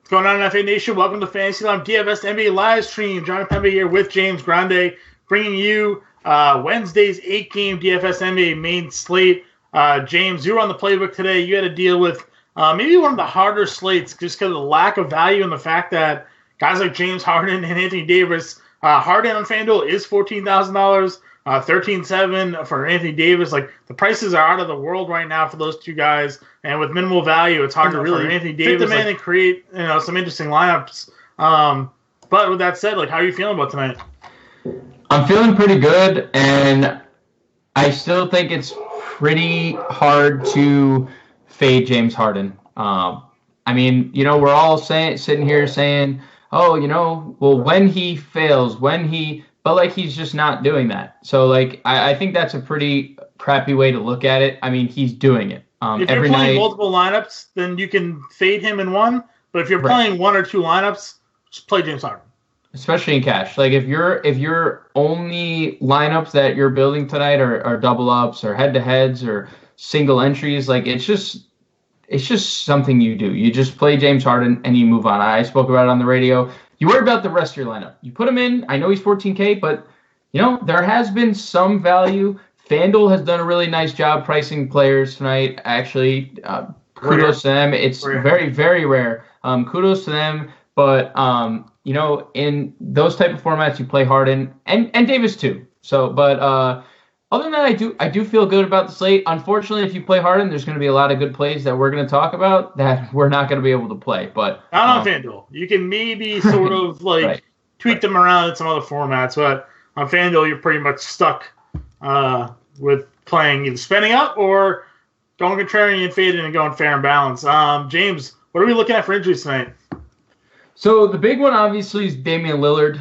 What's going on, FA Nation? Welcome to Fantasy Lab DFS NBA live stream. John Impemba here with James Grande, bringing you Wednesday's 8-game DFS NBA main slate. James, you were on the Playbook today. You had to deal with maybe one of the harder slates just because of the lack of value and the fact that guys like James Harden and Anthony Davis, Harden on FanDuel is $14,000, 13.7 for Anthony Davis. Like, the prices are out of the world right now for those two guys, and with minimal value, it's hard to really Anthony Davis fit them in and create some interesting lineups. But with that said, like, how are you feeling about tonight? I'm feeling pretty good, and I still think it's pretty hard to fade James Harden. I mean, we're all sitting here saying, well, when he fails, but like, he's just not doing that. So like, I think that's a pretty crappy way to look at it. I mean, he's doing it. If you're playing multiple lineups, then you can fade him in one. But if you're playing one or two lineups, just play James Harden. Especially in cash. Like, if your only lineups that you're building tonight are double ups or head to heads or single entries, like, it's just something you do. You just play James Harden and you move on. I spoke about it on the radio. You worry about the rest of your lineup. You put him in. I know he's 14K, but there has been some value. FanDuel has done a really nice job pricing players tonight. Actually, kudos to them. It's very, very rare. Kudos to them. But in those type of formats, you play Harden and Davis too. So, but other than that, I do feel good about the slate. Unfortunately, if you play Harden, there's going to be a lot of good plays that we're going to talk about that we're not going to be able to play. But not on FanDuel. You can maybe sort of tweak them around in some other formats, but on FanDuel, you're pretty much stuck with playing either spending up or going contrarian and fading and going fair and balanced. James, what are we looking at for injuries tonight? So the big one, obviously, is Damian Lillard.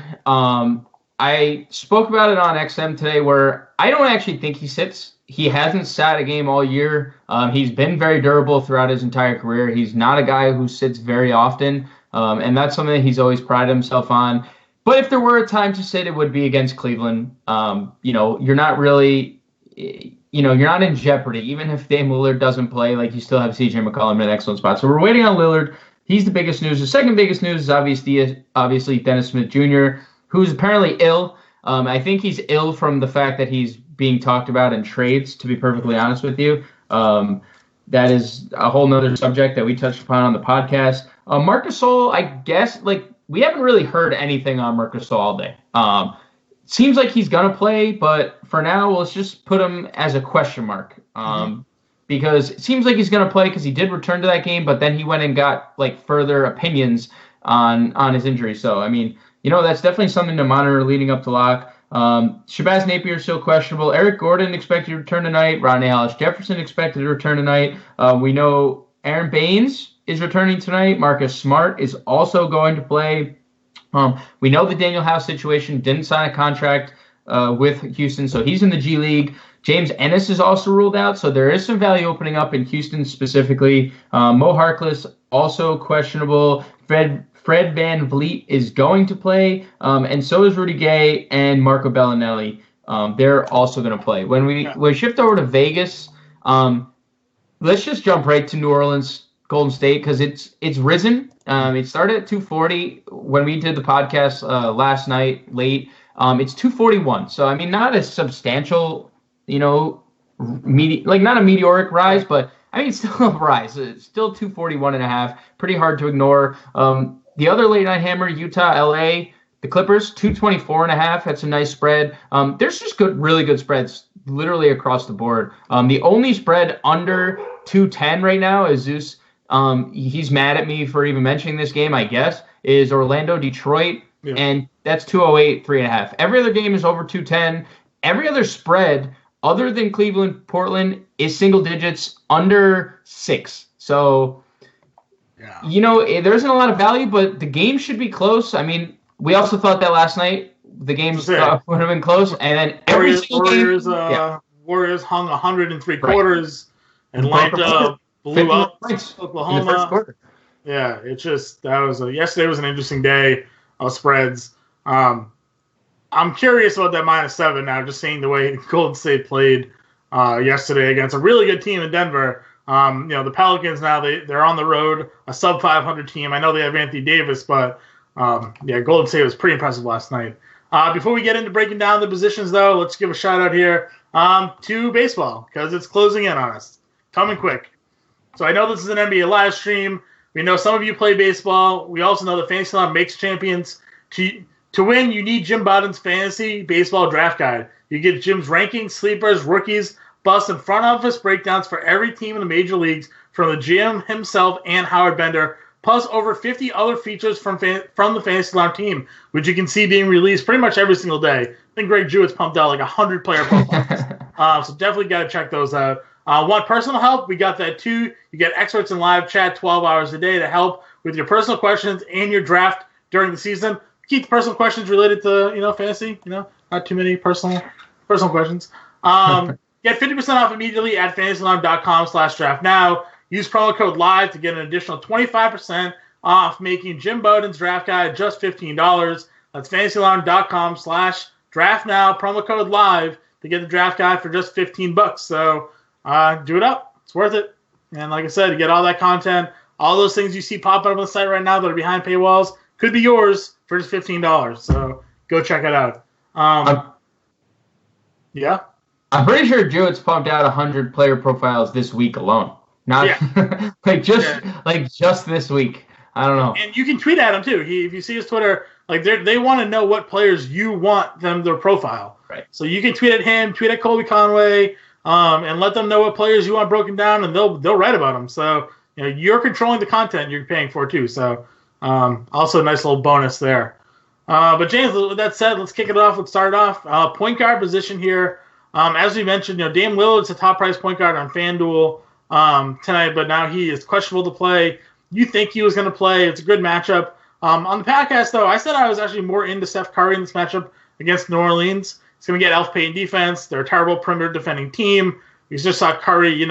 I spoke about it on XM today where I don't actually think he sits. He hasn't sat a game all year. He's been very durable throughout his entire career. He's not a guy who sits very often, and that's something that he's always prided himself on. But if there were a time to sit, it would be against Cleveland. You're not really, you're not in jeopardy. Even if Dame Lillard doesn't play, like, you still have CJ McCollum in an excellent spot. So we're waiting on Lillard. He's the biggest news. The second biggest news is obviously Dennis Smith Jr., who's apparently ill. I think he's ill from the fact that he's being talked about in trades, to be perfectly honest with you. That is a whole nother subject that we touched upon on the podcast. Marc Gasol, I guess, we haven't really heard anything on Marc Gasol all day. Seems like he's going to play, but for now, let's just put him as a question mark. Because it seems like he's going to play because he did return to that game, but then he went and got further opinions on his injury. So, I mean, that's definitely something to monitor leading up to lock. Shabazz Napier still questionable. Eric Gordon expected to return tonight. Rodney Hollis-Jefferson expected to return tonight. We know Aaron Baines is returning tonight. Marcus Smart is also going to play. We know the Daniel House situation, didn't sign a contract with Houston, so he's in the G League. James Ennis is also ruled out, so there is some value opening up in Houston specifically. Mo Harkless also questionable. Fred Van Vliet is going to play, and so is Rudy Gay and Marco Bellinelli. They're also going to play. When we shift over to Vegas, let's just jump right to New Orleans, Golden State, because it's risen. It started at 240 when we did the podcast last night late. It's 241, so I mean, not a substantial, not a meteoric rise, but I mean, it's still a rise. It's still 241.5. Pretty hard to ignore. The other late night hammer, Utah, LA, the Clippers, 224.5. That's a nice spread. There's just really good spreads literally across the board. The only spread under 210 right now is Zeus. He's mad at me for even mentioning this game, I guess, is Orlando, Detroit, and that's 208, 3.5. Every other game is over 210. Every other spread other than Cleveland, Portland is single digits under 6. So, there isn't a lot of value, but the game should be close. I mean, we also thought that last night the games would have been close, and then every single game, Warriors hung 103 quarters, and Atlanta blew up Oklahoma. In the first quarter. Yeah, it's just yesterday was an interesting day of spreads. I'm curious about that -7 now, just seeing the way Golden State played yesterday against a really good team in Denver. The Pelicans now they're on the road, a sub 500 team. I know they have Anthony Davis, but Golden State was pretty impressive last night. Before we get into breaking down the positions, though, let's give a shout out here to baseball because it's closing in on us, coming quick. So I know this is an NBA live stream. We know some of you play baseball. We also know that Fantasy Alarm makes champions. To win, you need Jim Bowden's Fantasy Baseball Draft Guide. You get Jim's rankings, sleepers, rookies, busts, and front office breakdowns for every team in the major leagues from the GM himself and Howard Bender, plus over 50 other features from the Fantasy Alarm team, which you can see being released pretty much every single day. I think Greg Jewett's pumped out like 100 player profiles. So definitely got to check those out. Want personal help? We got that too. You get experts in live chat 12 hours a day to help with your personal questions and your draft during the season. Keep the personal questions related to, fantasy, not too many personal questions. Get 50% off immediately at fantasyalarm.com/draft now. Use promo code LIVE to get an additional 25% off, making Jim Bowden's draft guide just $15. That's fantasyalarm.com/draft now. Promo code LIVE to get the draft guide for just $15. So do it up. It's worth it. And like I said, you get all that content, all those things you see popping up on the site right now that are behind paywalls could be yours for just $15. So go check it out. Yeah. I'm pretty sure Jewett's pumped out 100 player profiles this week alone. Not just this week. I don't know. And you can tweet at him too. If you see his Twitter, they want to know what players you want them their profile. Right. So you can tweet at him, tweet at Colby Conway, and let them know what players you want broken down, and they'll write about them. So you're controlling the content you're paying for too. So also a nice little bonus there. But James, with that said, let's kick it off. Let's start it off. Point guard position here. As we mentioned, Dame Lillard's a top price point guard on FanDuel tonight, but now he is questionable to play. You think he was going to play. It's a good matchup. On the podcast, though, I said I was actually more into Steph Curry in this matchup against New Orleans. He's going to get Elf Payton defense. They're a terrible perimeter defending team. We just saw Curry,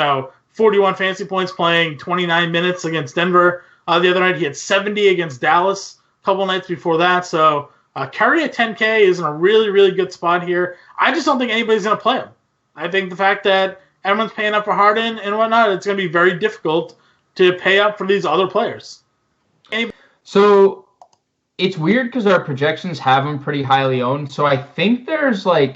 41 fantasy points playing 29 minutes against Denver. The other night he had 70 against Dallas a couple nights before that. So Curry at 10K is in a really, really good spot here. I just don't think anybody's going to play him. I think the fact that everyone's paying up for Harden and whatnot, it's going to be very difficult to pay up for these other players. So it's weird because our projections have him pretty highly owned. So I think there's a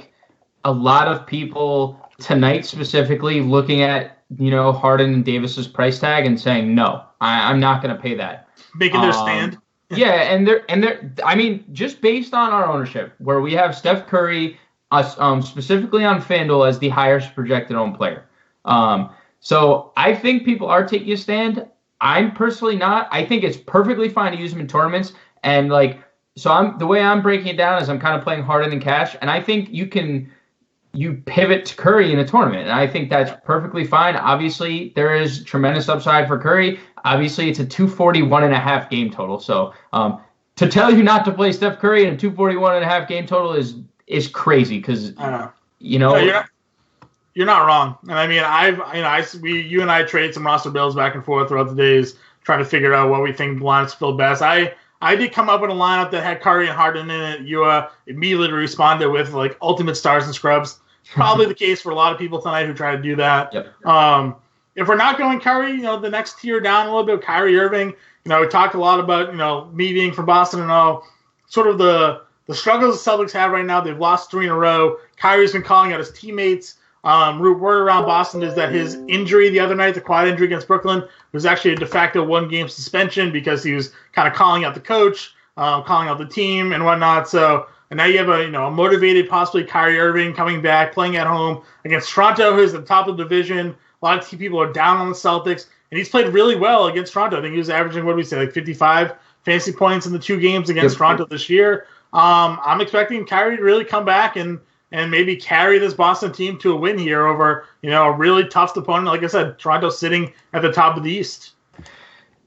lot of people tonight specifically looking at, Harden and Davis's price tag and saying, no, I'm not going to pay that. Making their stand. Yeah, and they're I mean, just based on our ownership, where we have Steph Curry specifically on FanDuel as the highest projected owned player. So I think people are taking a stand. I'm personally not. I think it's perfectly fine to use him in tournaments. And the way I'm breaking it down is I'm kind of playing Harden and cash. And I think you pivot to Curry in a tournament. And I think that's perfectly fine. Obviously, there is tremendous upside for Curry. Obviously, it's a 241.5 game total. So to tell you not to play Steph Curry in a 241.5 game total is crazy because, No, you're not wrong. And I mean, you and I traded some roster builds back and forth throughout the days, trying to figure out what we think the lineups feel best. I did come up with a lineup that had Curry and Harden in it. You immediately responded with ultimate stars and scrubs. Probably the case for a lot of people tonight who try to do that. Yep. If we're not going Curry, the next tier down a little bit, Kyrie Irving. We talked a lot about me being from Boston and all. Sort of the struggles the Celtics have right now. They've lost 3 in a row. Kyrie's been calling out his teammates. Word around Boston is that his injury the other night, the quad injury against Brooklyn, was actually a de facto 1-game suspension because he was kind of calling out the coach, calling out the team and whatnot. So and now you have a motivated, possibly Kyrie Irving coming back, playing at home against Toronto, who's at the top of the division. A lot of people are down on the Celtics, and he's played really well against Toronto. I think he was averaging, 55 fantasy points in the 2 games against Toronto this year. I'm expecting Kyrie to really come back and maybe carry this Boston team to a win here over, a really tough opponent. Like I said, Toronto sitting at the top of the East.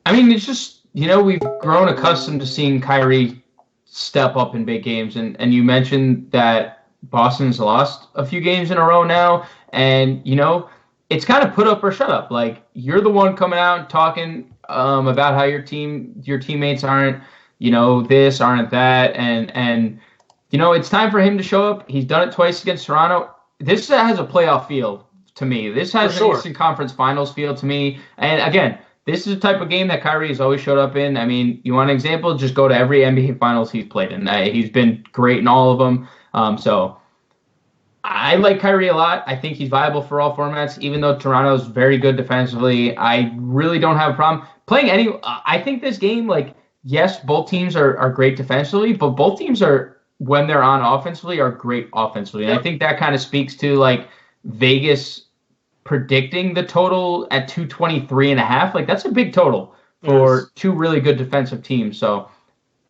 I mean, it's just, we've grown accustomed to seeing Kyrie step up in big games. And you mentioned that Boston's lost a few games in a row now. And, it's kind of put up or shut up. You're the one coming out and talking about how your teammates aren't, this, aren't that. And it's time for him to show up. He's done it twice against Toronto. This has a playoff feel to me. This has an Eastern Conference Finals feel to me. And again, this is the type of game that Kyrie has always showed up in. I mean, you want an example? Just go to every NBA Finals he's played in. He's been great in all of them. So I like Kyrie a lot. I think he's viable for all formats, even though Toronto's very good defensively. I really don't have a problem playing any. I think this game, like, yes, both teams are great defensively, but both teams are, when they're on offensively, are great offensively. And I think that kind of speaks to, like, Vegas predicting the total at 223.5. Like, that's a big total for two really good defensive teams. So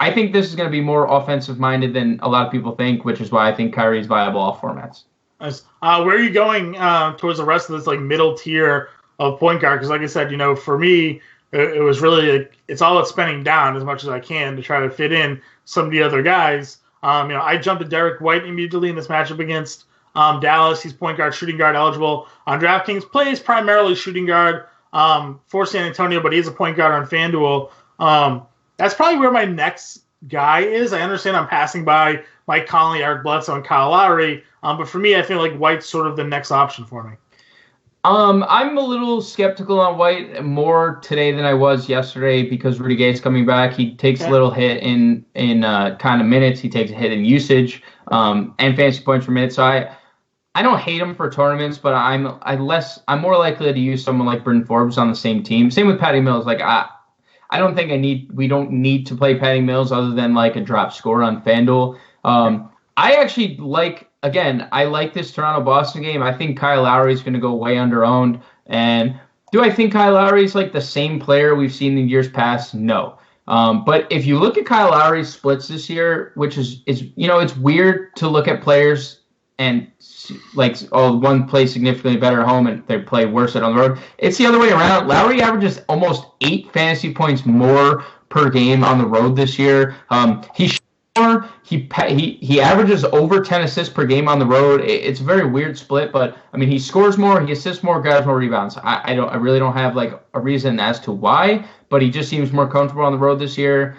I think this is going to be more offensive minded than a lot of people think, which is why I think Kyrie's viable all formats. Nice. Where are you going towards the rest of this, like, middle tier of point guard? Because, like I said, for me, it was really, like, it's all about spending down as much as I can to try to fit in some of the other guys. I jumped to Derek White immediately in this matchup against Dallas. He's point guard, shooting guard eligible on DraftKings. Plays primarily shooting guard for San Antonio, but he is a point guard on FanDuel. That's probably where my next guy is. I understand I'm passing by Mike Conley, Eric Bledsoe, and Kyle Lowry. But for me, I feel like White's sort of the next option for me. I'm a little skeptical on White more today than I was yesterday because Rudy Gay's coming back. He takes a little hit in kind of minutes. He takes a hit in usage and fantasy points per minute. So I don't hate him for tournaments, but I'm more likely to use someone like Bryn Forbes on the same team. Same with Patty Mills. Like I don't think we don't need to play Patty Mills other than like a drop score on FanDuel. I actually I like this Toronto-Boston game. I think Kyle Lowry is going to go way under-owned. And do I think Kyle Lowry is like the same player we've seen in years past? No. But if you look at Kyle Lowry's splits this year, which is it's weird to look at players and like, one plays significantly better at home and they play worse on the road. It's the other way around. Lowry averages almost 8 fantasy points more per game on the road this year. He averages over 10 assists per game on the road. It's a very weird split, but I mean, he scores more, he assists more, grabs more rebounds. I really don't have like a reason as to why, but he just seems more comfortable on the road this year.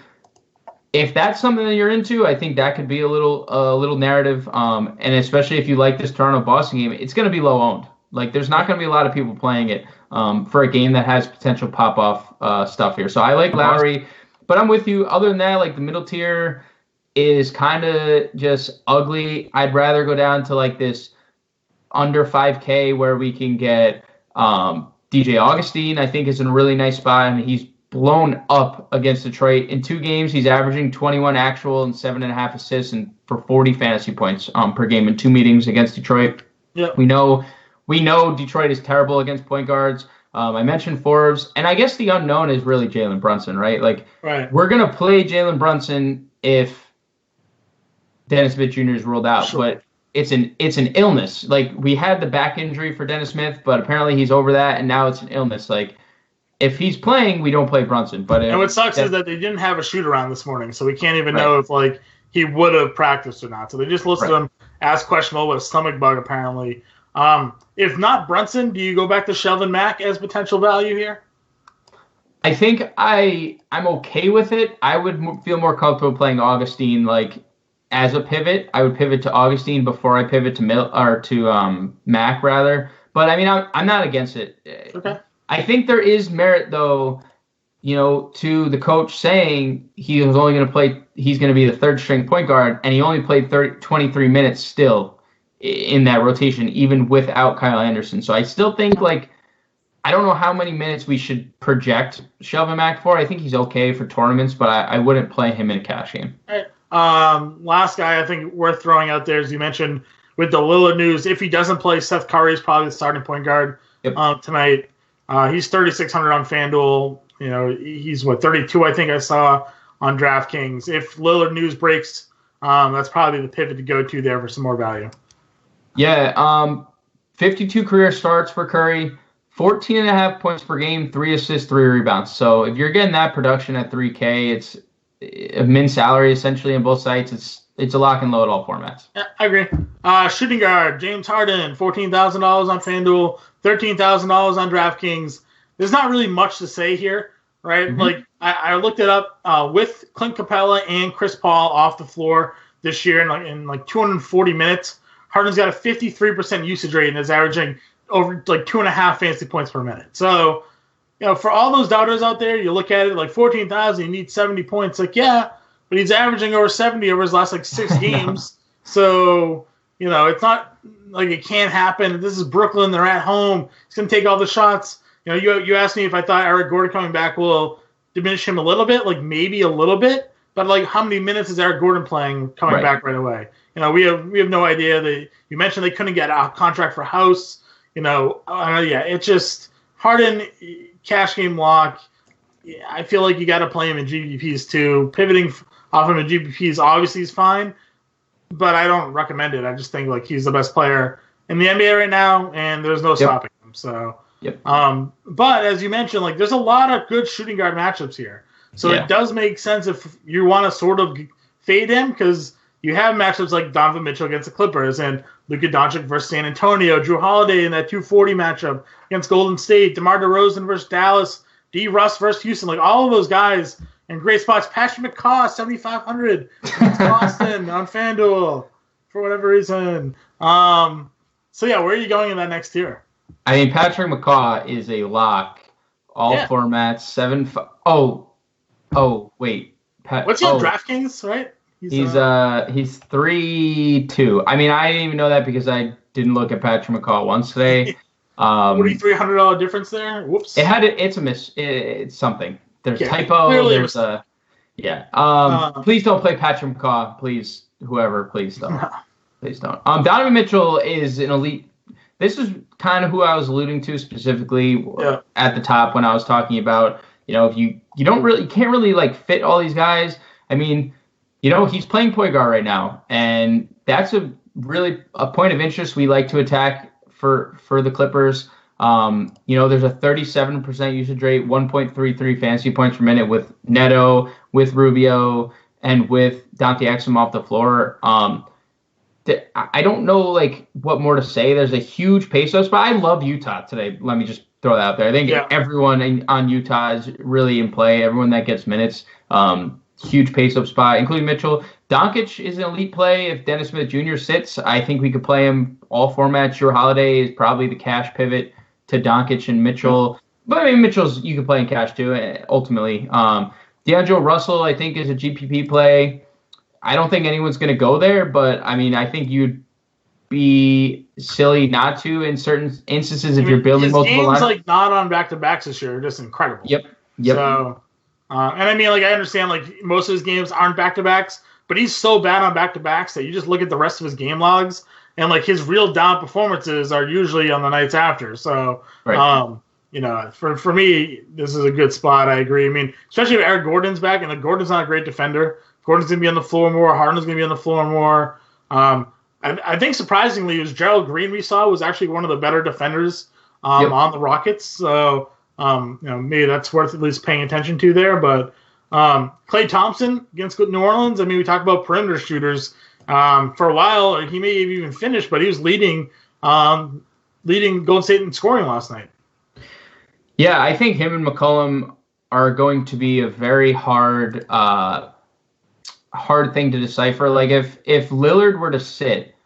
If that's something that you're into, I think that could be a little narrative. And especially if you like this Toronto-Boston game, it's going to be low owned. Like, there's not going to be a lot of people playing it for a game that has potential pop off stuff here. So I like Lowry, but I'm with you. Other than that, like, the middle tier is kind of just ugly. I'd rather go down to like this under 5K where we can get DJ Augustine. I think is in a really nice spot, and he's blown up against Detroit. In 2 games, he's averaging 21 actual and 7.5 assists and for 40 fantasy points per game in 2 meetings against Detroit. Yep. We know Detroit is terrible against point guards. I mentioned Forbes, and I guess the unknown is really Jalen Brunson, right? Like, we're going to play Jalen Brunson if Dennis Smith Jr. is ruled out, but it's an illness. Like, we had the back injury for Dennis Smith, but apparently he's over that, and now it's an illness. Like, if he's playing, we don't play Brunson. And what sucks is that they didn't have a shoot around this morning, so we can't even know if like he would have practiced or not. So they just listed him as questionable with a stomach bug, apparently. If not Brunson, do you go back to Shelvin Mack as potential value here? I think I'm okay with it. I would feel more comfortable playing Augustine like as a pivot. I would pivot to Augustine before I pivot to Mack rather. But I mean, I'm not against it. Okay. I think there is merit though, to the coach saying he was only going to play. He's going to be the 3rd string point guard, and he only played 23 minutes still in that rotation, even without Kyle Anderson. So I still think I don't know how many minutes we should project Shelvin Mack for. I think he's okay for tournaments, but I wouldn't play him in a cash game. All right. Last guy I think worth throwing out there, as you mentioned, with the Lillard news, if he doesn't play, Seth Curry is probably the starting point guard tonight. He's 3,600 on FanDuel. He's 32, I think I saw on DraftKings. If Lillard news breaks, that's probably the pivot to go to there for some more value. Yeah, 52 career starts for Curry, 14.5 points per game, 3 assists, 3 rebounds. So if you're getting that production at 3K, it's a min salary essentially on both sites. It's a lock and load all formats. Yeah, I agree. Shooting guard, James Harden, $14,000 on FanDuel, $13,000 on DraftKings. There's not really much to say here, right? Mm-hmm. Like, I looked it up with Clint Capella and Chris Paul off the floor this year in 240 minutes. Harden's got a 53% usage rate and is averaging over like 2.5 fantasy points per minute. So, for all those doubters out there, you look at it like 14,000, you need 70 points. Like, yeah, but he's averaging over 70 over his last like 6 games. So, it's not like it can't happen. This is Brooklyn. They're at home. He's going to take all the shots. You asked me if I thought Eric Gordon coming back will diminish him a little bit, like maybe a little bit. But like, how many minutes is Eric Gordon playing coming back right away? We have no idea. You mentioned they couldn't get a contract for House. It's just Harden, cash game lock. I feel like you got to play him in GPPs too. Pivoting off him in GPPs obviously is fine, but I don't recommend it. I just think like he's the best player in the NBA right now, and there's no stopping him. So, but as you mentioned, like there's a lot of good shooting guard matchups here. So it does make sense if you want to sort of fade him because you have matchups like Donovan Mitchell against the Clippers and Luka Doncic versus San Antonio, Drew Holiday in that 240 matchup against Golden State, DeMar DeRozan versus Dallas, D. Russ versus Houston. Like all of those guys in great spots. Patrick McCaw, 7,500 against Boston on FanDuel for whatever reason. So where are you going in that next tier? I mean, Patrick McCaw is a lock. All formats, 7. Wait. What's he on DraftKings, right? He's 3-2. I mean, I didn't even know that because I didn't look at Patrick McCaw once today. $4,300 difference there. Whoops. It's a miss. It's something. There's a typo. There's a please don't play Patrick McCaw. Please, whoever. Please don't. No. Please don't. Donovan Mitchell is an elite. This is kind of who I was alluding to specifically at the top when I was talking about. If you can't really like fit all these guys. I mean. He's playing point guard right now, and that's a point of interest we like to attack for the Clippers. There's a 37% usage rate, 1.33 fantasy points per minute with Neto, with Rubio, and with Dante Exum off the floor. I don't know like what more to say. There's a huge pace-up spot. I love Utah today. Let me just throw that out there. I think everyone on Utah is really in play. Everyone that gets minutes. Huge pace-up spot, including Mitchell. Doncic is an elite play. If Dennis Smith Jr. sits, I think we could play him all formats. Drew Holiday is probably the cash pivot to Doncic and Mitchell. But I mean, Mitchell's you could play in cash too, ultimately. D'Angelo Russell, I think, is a GPP play. I don't think anyone's going to go there, but I mean, I think you'd be silly not to in certain instances if you're building multiple lines. His games like not on back-to-backs this year are just incredible. Yep. So. And I mean, like, I understand, like, most of his games aren't back-to-backs, but he's so bad on back-to-backs that you just look at the rest of his game logs, and, like, his real down performances are usually on the nights after. So, for me, this is a good spot. I agree. I mean, especially if Eric Gordon's back, and Gordon's not a great defender. Gordon's going to be on the floor more. Harden's going to be on the floor more. I think, surprisingly, it was Gerald Green we saw was actually one of the better defenders on the Rockets. So... maybe that's worth at least paying attention to there. But Klay Thompson against New Orleans, I mean, we talk about perimeter shooters. For a while, he may have even finished, but he was leading Golden State in scoring last night. Yeah, I think him and McCollum are going to be a very hard thing to decipher. Like, if Lillard were to sit,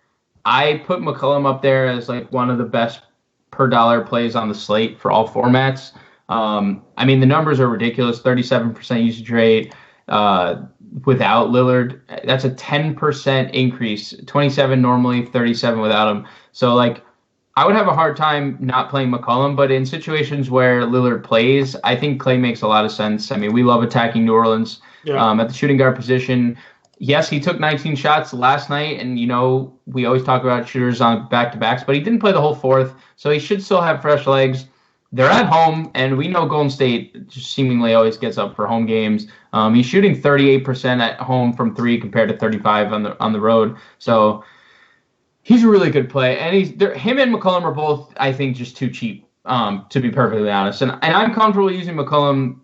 I put McCollum up there as, like, one of the best per dollar plays on the slate for all formats. I mean, the numbers are ridiculous. 37% usage rate without Lillard. That's a 10% increase. 27 normally, 37 without him. So, like, I would have a hard time not playing McCollum, but in situations where Lillard plays, I think Klay makes a lot of sense. I mean, we love attacking New Orleans at the shooting guard position. Yes, he took 19 shots last night, and, we always talk about shooters on back-to-backs, but he didn't play the whole fourth, so he should still have fresh legs. They're at home, and we know Golden State just seemingly always gets up for home games. He's shooting 38% at home from three compared to 35 on the road, so he's a really good play. And him and McCollum are both, I think, just too cheap, to be perfectly honest. And I'm comfortable using McCollum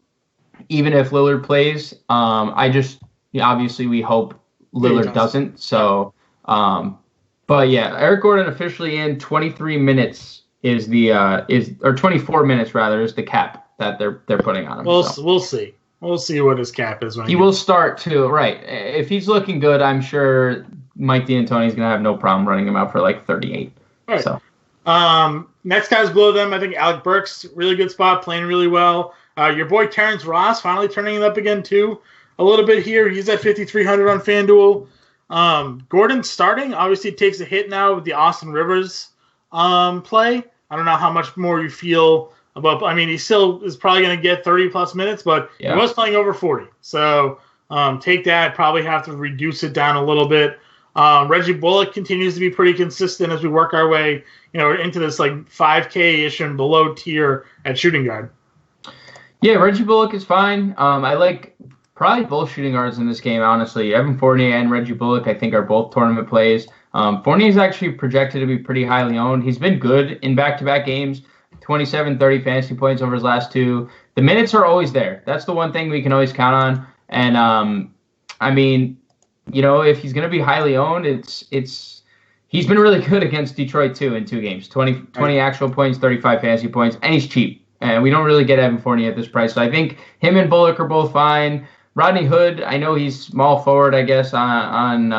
even if Lillard plays. Obviously, we hope Lillard doesn't. So, but yeah, Eric Gordon officially in 23 minutes is 24 minutes rather is the cap that they're putting on him. We'll see. We'll see what his cap is. He will start too, right? If he's looking good, I'm sure Mike D'Antoni's gonna have no problem running him out for like 38. Right. So, Next guys below them, I think Alec Burks, really good spot, playing really well. Your boy Terrence Ross finally turning it up again too, a little bit here. He's at 5,300 on FanDuel. Gordon starting, obviously takes a hit now with the Austin Rivers play. I don't know how much more you feel about. I mean, he still is probably going to get 30 plus minutes, but he was playing over 40. So take that. Probably have to reduce it down a little bit. Reggie Bullock continues to be pretty consistent as we work our way, into this like 5K-ish and below tier at shooting guard. Yeah, Reggie Bullock is fine. I like probably both shooting guards in this game, honestly. Evan Fournier and Reggie Bullock, I think, are both tournament plays. Fournier is actually projected to be pretty highly owned. He's been good in back-to-back games, 27, 30 fantasy points over his last two. The minutes are always there. That's the one thing we can always count on. And, I mean, if he's going to be highly owned, he's been really good against Detroit, too, in 2 games. 20 actual points, 35 fantasy points, and he's cheap. And we don't really get Evan Fournier at this price. So I think him and Bullock are both fine. Rodney Hood, I know he's small forward, I guess, on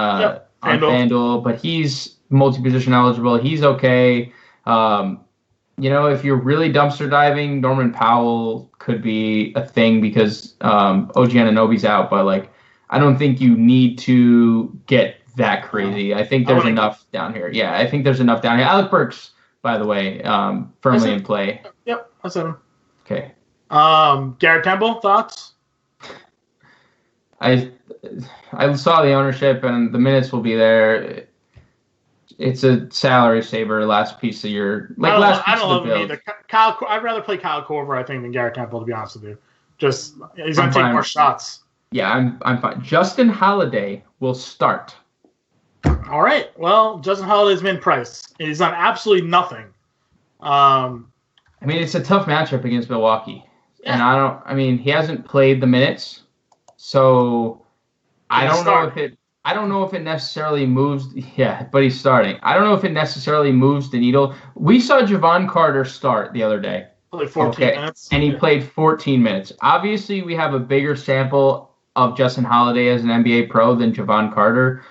FanDuel, but he's multi-position eligible. He's okay. If you're really dumpster diving, Norman Powell could be a thing because OG Anunoby's out, but I don't think you need to get that crazy. I think there's enough down here. Yeah, I think there's enough down here. Alec Burks, by the way, firmly in play. Yep, I said him. Okay. Garrett Temple, thoughts? I saw the ownership and the minutes will be there. It's a salary saver last piece of your I don't love him either. I'd rather play Kyle Korver, I think, than Garrett Temple, to be honest with you. Just he's gonna take more shots. Yeah, I'm fine. Justin Holiday will start. All right. Well, Justin Holiday's been priced. He's done absolutely nothing. I mean, it's a tough matchup against Milwaukee, and he hasn't played the minutes, so I don't know if it necessarily moves. Yeah, but he's starting. I don't know if it necessarily moves the needle. We saw Javon Carter start the other day. Played 14 minutes. And he played 14 minutes. Obviously, we have a bigger sample of Justin Holiday as an NBA pro than Javon Carter.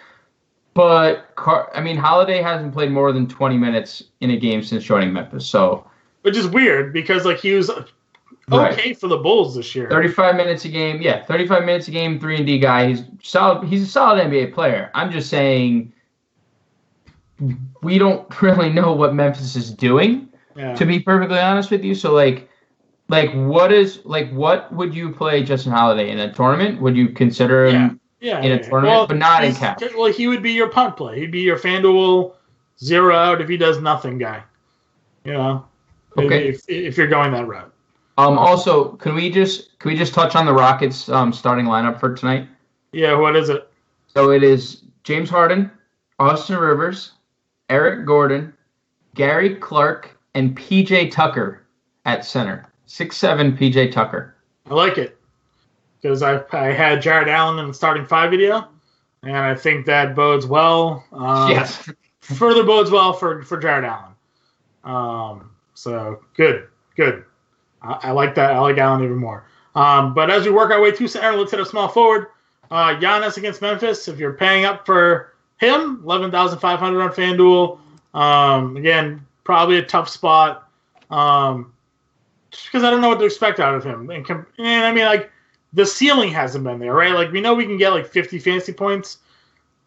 But, Holiday hasn't played more than 20 minutes in a game since joining Memphis. So, which is weird because he was okay for the Bulls this year. 35 minutes a game. Yeah, 35 minutes a game, 3-and-D guy. He's solid. He's a solid NBA player. I'm just saying we don't really know what Memphis is doing, to be perfectly honest with you. So, what would you play Justin Holiday in a tournament? Would you consider him in a tournament, but not in cash? Well, he would be your punt play. He'd be your FanDuel 0 out if he does nothing guy. Okay. If you're going that route. Also, can we just touch on the Rockets starting lineup for tonight? Yeah, what is it? So it is James Harden, Austin Rivers, Eric Gordon, Gary Clark, and PJ Tucker at center. 6'7" PJ Tucker. I like it because I had Jared Allen in the starting 5 video, and I think that bodes well. Yes. Further bodes well for Jared Allen. So good. I like that. I like Allen even more. But as we work our way to center, let's hit a small forward. Giannis against Memphis. If you're paying up for him, 11,500 on FanDuel. Again, probably a tough spot. Just because I don't know what to expect out of him. And the ceiling hasn't been there, right? We know we can get 50 fantasy points,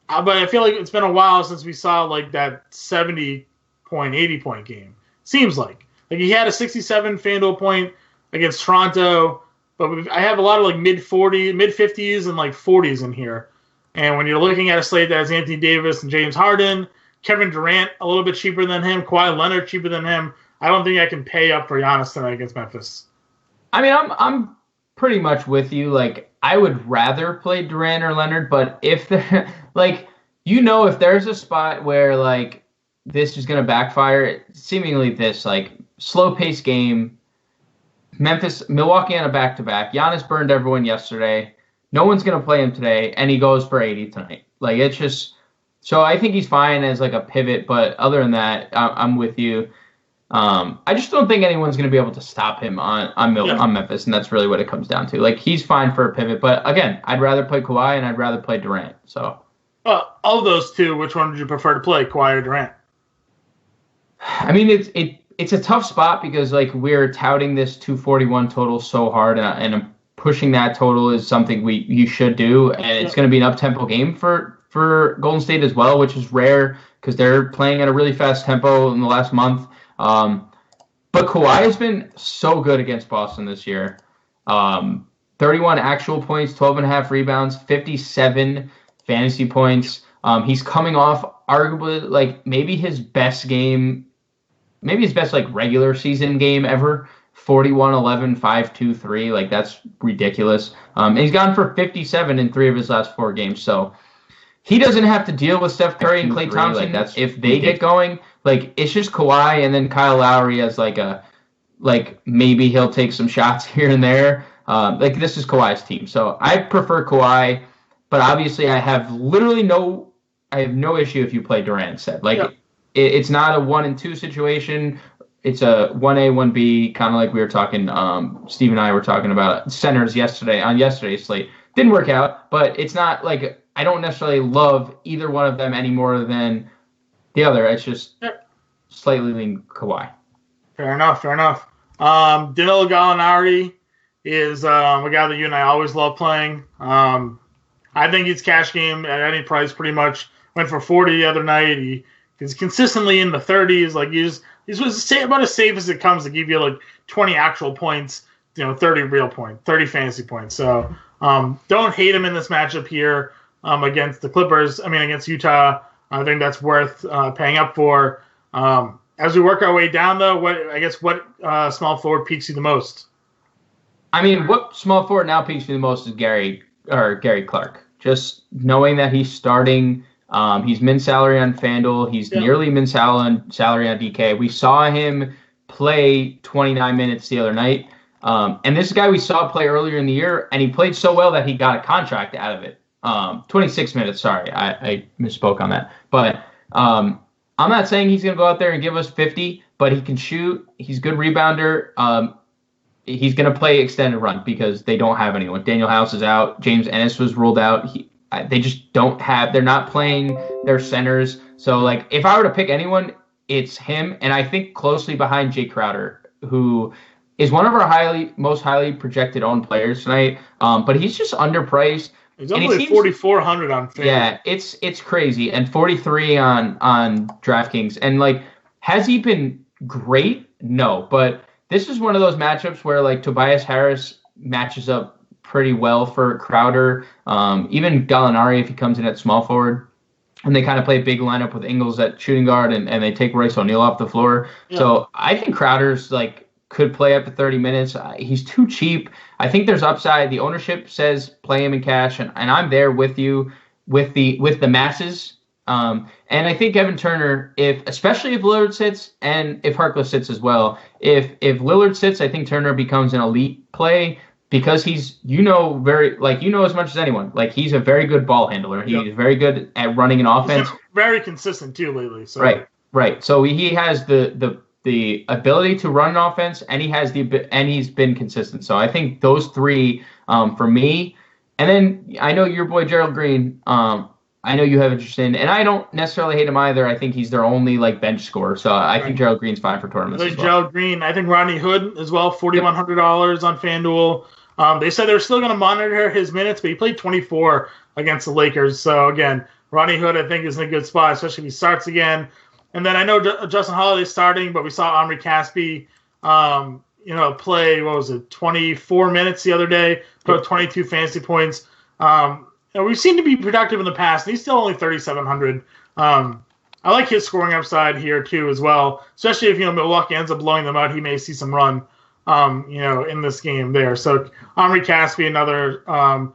but I feel like it's been a while since we saw that 70 point, 80 point game. Seems like he had a 67 FanDuel point against Toronto, but I have a lot of mid 50s and 40s in here. And when you're looking at a slate that has Anthony Davis and James Harden, Kevin Durant a little bit cheaper than him, Kawhi Leonard cheaper than him, I don't think I can pay up for Giannis tonight against Memphis. I'm pretty much with you. I would rather play Durant or Leonard, but if they're if there's a spot where this is going to backfire, seemingly this slow-paced game, Milwaukee on a back-to-back. Giannis burned everyone yesterday. No one's going to play him today, and he goes for 80 tonight. It's just so I think he's fine as a pivot, but other than that, I'm with you. I just don't think anyone's going to be able to stop him on Memphis, and that's really what it comes down to. He's fine for a pivot, but again, I'd rather play Kawhi and I'd rather play Durant. So, of those two, which one would you prefer to play, Kawhi or Durant? I mean, it's a tough spot because like we're touting this 241 total so hard, and pushing that total is something you should do, and it's going to be an up-tempo game for Golden State as well, which is rare because they're playing at a really fast tempo in the last month. But Kawhi has been so good against Boston this year. 31 actual points, 12.5 rebounds, 57 fantasy points. He's coming off arguably like maybe his best like regular season game ever. 41, 11, 5, 2, 3. Like that's ridiculous. And he's gone for 57 in 3 of his last 4 games. So he doesn't have to deal with Steph Curry and Klay Thompson. Like that's if they get going. Like it's just Kawhi and then Kyle Lowry as maybe he'll take some shots here and there. Like this is Kawhi's team. So I prefer Kawhi, but obviously I have no issue if you play Durant instead. Like it's not a 1 and 2 situation. It's a 1A, 1B, kind of like we were talking, Steve and I were talking about centers on yesterday's slate. Didn't work out, but it's not like I don't necessarily love either one of them any more than the other. It's just slightly lean Kawhi. Fair enough. Danilo Gallinari is a guy that you and I always love playing. I think he's cash game at any price pretty much. Went for 40 the other night. He's consistently in the 30s. Like he's about as safe as it comes to give you like 20 actual points, 30 real points, 30 fantasy points. So don't hate him in this matchup here against the Clippers. Against Utah. I think that's worth paying up for. As we work our way down, though, what small forward piques you the most? What small forward now piques me the most is Gary Clark. Just knowing that he's starting. He's min salary on FanDuel. He's nearly min salary on DK. We saw him play 29 minutes the other night. And this guy we saw play earlier in the year, and he played so well that he got a contract out of it. 26 minutes, sorry. I misspoke on that. But I'm not saying he's going to go out there and give us 50, but he can shoot. He's a good rebounder. He's going to play extended run because they don't have anyone. Daniel House is out. James Ennis was ruled out. They just don't have – they're not playing their centers. So, like, if I were to pick anyone, it's him. And I think closely behind Jay Crowder, who is one of our most highly projected owned players tonight. But he's just underpriced. He's only 4,400 on FanDuel. Yeah, it's crazy. And 43 on DraftKings. And, like, has he been great? No. But this is one of those matchups where, like, Tobias Harris matches up pretty well for Crowder. Even Gallinari, if he comes in at small forward. And they kind of play a big lineup with Ingles at shooting guard, and they take Royce O'Neal off the floor. Yeah. So I think Crowder's, like, could play up to 30 minutes. He's too cheap. I think there's upside. The ownership says play him in cash, and I'm there with you with the masses. And I think Evan Turner, especially if Lillard sits and if Harkless sits as well, if Lillard sits, I think Turner becomes an elite play because he's as much as anyone. Like he's a very good ball handler. He's very good at running an offense. He's very consistent too lately. So. Right. So he has the ability to run an offense, and he's been consistent. So I think those three for me. And then I know your boy Gerald Green. I know you have interest in, and I don't necessarily hate him either. I think he's their only bench scorer. So I think Gerald Green's fine for tournaments. I think Gerald Green. I think Rodney Hood as well. $4,100 on FanDuel. They said they're still going to monitor his minutes, but he played 24 against the Lakers. So again, Rodney Hood I think is in a good spot, especially if he starts again. And then I know Justin Holiday's starting, but we saw Omri Caspi, play, 24 minutes the other day, put up 22 fantasy points. We've seen to be productive in the past, and he's still only 3,700. I like his scoring upside here, too, as well, especially if, Milwaukee ends up blowing them out. He may see some run, in this game there. So Omri Caspi, another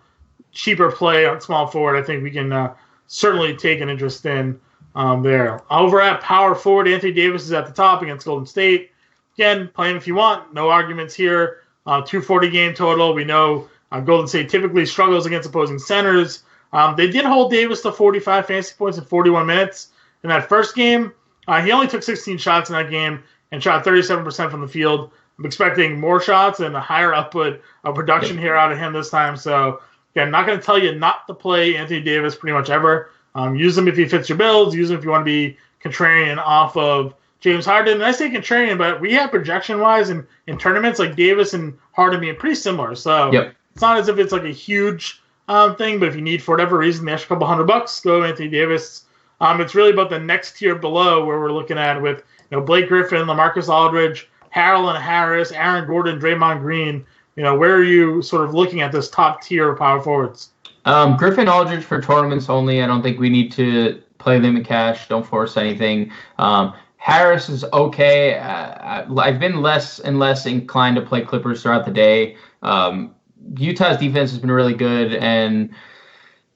cheaper play on small forward, I think we can certainly take an interest in. There. Over at power forward, Anthony Davis is at the top against Golden State. Again, play him if you want. No arguments here. 240 game total. We know Golden State typically struggles against opposing centers. They did hold Davis to 45 fantasy points in 41 minutes in that first game. He only took 16 shots in that game and shot 37% from the field. I'm expecting more shots and a higher output of production here out of him this time. So, again, not going to tell you not to play Anthony Davis pretty much ever. Use him if he fits your builds. Use him if you want to be contrarian off of James Harden. And I say contrarian, but we have projection-wise in tournaments like Davis and Harden being pretty similar. So It's not as if it's like a huge thing, but if you need, for whatever reason, the extra couple $100, go Anthony Davis. It's really about the next tier below where we're looking at with Blake Griffin, LaMarcus Aldridge, Harrell and Harris, Aaron Gordon, Draymond Green. Where are you sort of looking at this top tier of power forwards? Griffin, Aldridge for tournaments only. I don't think we need to play them in cash. Don't force anything. Harris is okay. I've been less and less inclined to play Clippers throughout the day. Utah's defense has been really good, and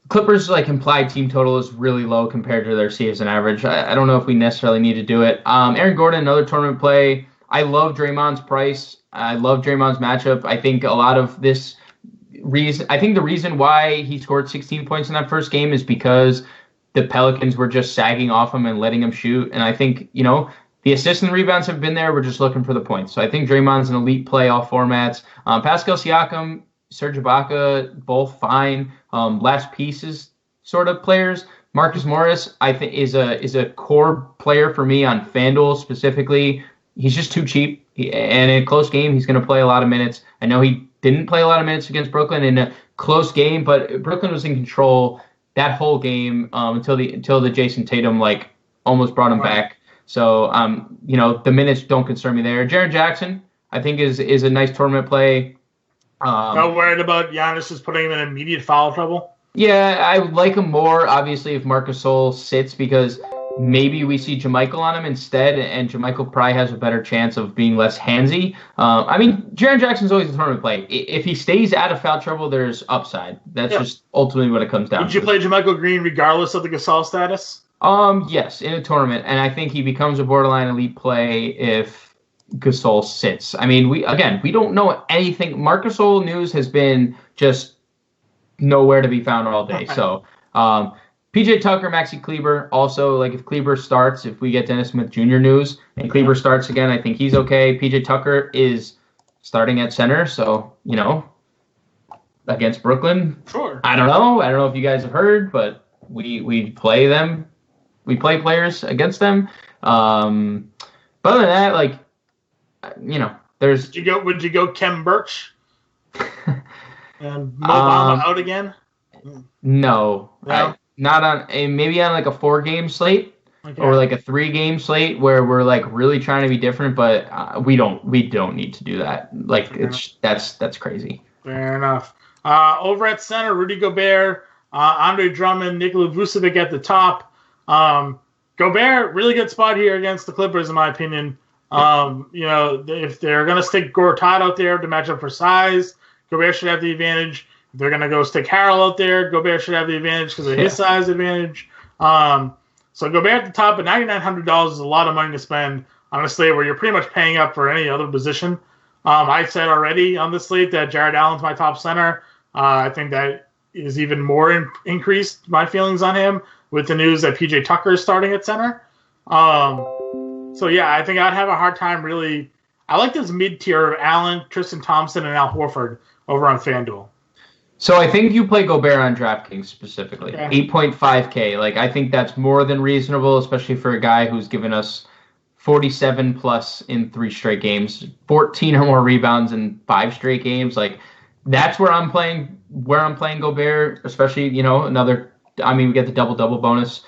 Clippers' implied team total is really low compared to their season average. I don't know if we necessarily need to do it. Aaron Gordon, another tournament play. I love Draymond's price. I love Draymond's matchup. I think a lot of this reason, I think the reason why he scored 16 points in that first game is because the Pelicans were just sagging off him and letting him shoot. And I think, the assists and rebounds have been there. We're just looking for the points. So I think Draymond's an elite play, all formats. Pascal Siakam, Serge Ibaka, both fine. Last pieces sort of players. Marcus Morris, I think, is a core player for me on FanDuel specifically. He's just too cheap. And in a close game, he's going to play a lot of minutes. I know he didn't play a lot of minutes against Brooklyn in a close game, but Brooklyn was in control that whole game until the Jason Tatum almost brought him back. So the minutes don't concern me there. Jaren Jackson, I think, is a nice tournament play. Not worried about Giannis just putting him in immediate foul trouble? Yeah, I would like him more, obviously, if Marc Gasol sits, because maybe we see JaMychal on him instead, and JaMychal probably has a better chance of being less handsy. Jaren Jackson's always a tournament play. If he stays out of foul trouble, there's upside. That's just ultimately what it comes down to. Would you play JaMychal Green regardless of the Gasol status? Yes, in a tournament, and I think he becomes a borderline elite play if Gasol sits. We don't know anything. Marc Gasol news has been just nowhere to be found all day. So, PJ Tucker, Maxi Kleber, also, if Kleber starts, if we get Dennis Smith Jr. news, and Kleber starts again, I think he's okay. PJ Tucker is starting at center, so, against Brooklyn. Sure. I don't know if you guys have heard, but we play them. We play players against them. But other than that, there's... Would you go Kem Birch? And Mo Bamba out again? No. Not on maybe on a 4-game slate or a 3-game slate where we're really trying to be different, but we don't need to do that. That's crazy. Fair enough. Over at center, Rudy Gobert, Andre Drummond, Nikola Vucevic at the top. Gobert, really good spot here against the Clippers, in my opinion. If they're going to stick Gortat out there to match up for size, Gobert should have the advantage. If they're going to go stick Harrell out there, Gobert should have the advantage because of his size advantage. So Gobert at the top, but $9,900 is a lot of money to spend on a slate where you're pretty much paying up for any other position. I said already on this slate that Jared Allen's my top center. I think that is even more increased my feelings on him with the news that PJ Tucker is starting at center. I think I'd have a hard time really. I like this mid-tier of Allen, Tristan Thompson, and Al Horford over on FanDuel. So I think you play Gobert on DraftKings specifically. Okay. 8.5K. I think that's more than reasonable, especially for a guy who's given us 47 plus in 3 straight games, 14 or more rebounds in 5 straight games. That's where I'm playing Gobert, especially, we get the double-double bonus.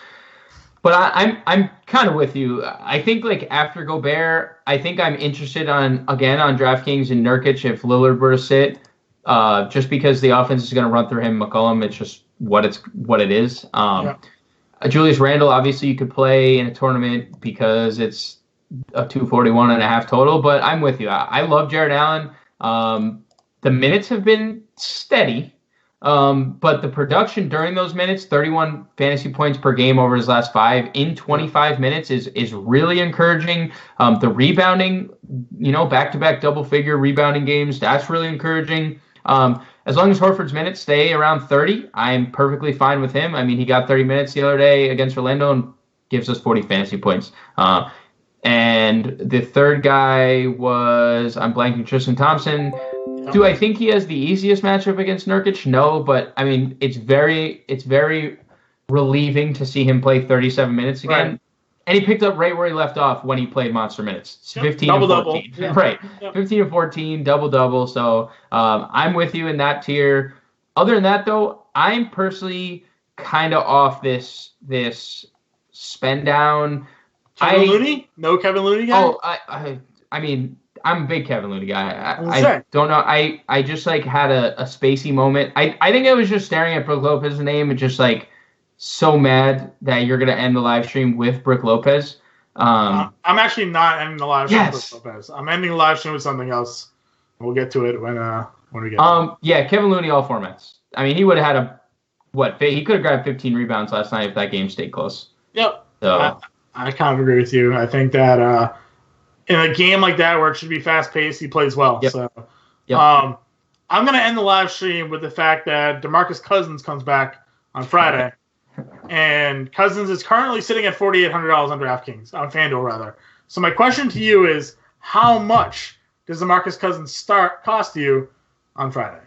But I'm kind of with you. I think after Gobert, I think I'm interested on DraftKings and Nurkic if Lillard were to sit, just because the offense is going to run through him, McCollum. It's just what it is. Julius Randle, obviously you could play in a tournament because it's a 241.5 total. But I'm with you. I love Jared Allen. The minutes have been steady. But the production during those minutes, 31 fantasy points per game over his last 5 in 25 minutes is really encouraging. The rebounding, back-to-back double-figure rebounding games, that's really encouraging. As long as Horford's minutes stay around 30, I'm perfectly fine with him. He got 30 minutes the other day against Orlando and gives us 40 fantasy points. And the third guy was, I'm blanking, Tristan Thompson. Do I think he has the easiest matchup against Nurkic? No, but it's very relieving to see him play 37 minutes again. And he picked up right where he left off when he played monster minutes. 15 double, and 14. Yeah. Right. Yep. 15 and 14, double. So I'm with you in that tier. Other than that, though, I'm personally kind of off this spend down. Kevin Looney? No Kevin Looney guy? Oh, I mean, I'm a big Kevin Looney guy. I don't know. I just like had a spacey moment. I think I was just staring at Brook Lopez's name and just like so mad that you're gonna end the live stream with Brook Lopez. I'm actually not ending the live stream with Brook Lopez. I'm ending the live stream with something else. We'll get to it when we get to it. Yeah, Kevin Looney all formats. I mean, he would have had he could have grabbed 15 rebounds last night if that game stayed close. Yep. So I kind of agree with you. I think that in a game like that where it should be fast paced, he plays well. Yep. So yep. I'm gonna end the live stream with the fact that DeMarcus Cousins comes back on Friday. And Cousins is currently sitting at $4,800 on DraftKings, on FanDuel rather. So my question to you is, how much does DeMarcus Cousins cost you on Friday?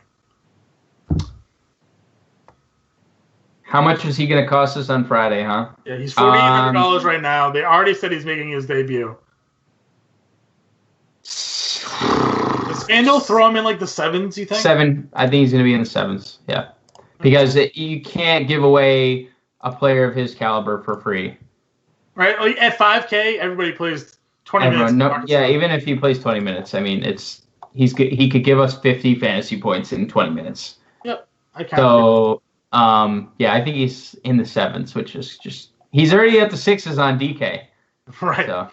How much is he going to cost us on Friday, huh? Yeah, he's $4,800 right now. They already said he's making his debut. Does FanDuel throw him in like the sevens, you think? 7. I think he's going to be in the 7s, yeah. Because you can't give away a player of his caliber for free. Right? Like at 5K, everybody plays 20 minutes. Even if he plays 20 minutes, I mean, he could give us 50 fantasy points in 20 minutes. Yep. I think he's in the 7s, which is just he's already at the 6s on DK. Right. So.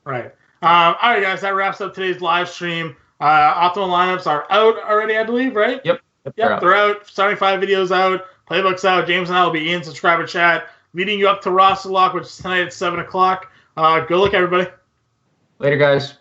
Right. All right, guys, that wraps up today's live stream. Optimal lineups are out already, I believe, right? Yep. They're out. Starting 5 videos out. Playbook's out. James and I will be in subscriber chat, leading you up to roster lock, which is tonight at 7 o'clock. Good luck, everybody. Later, guys.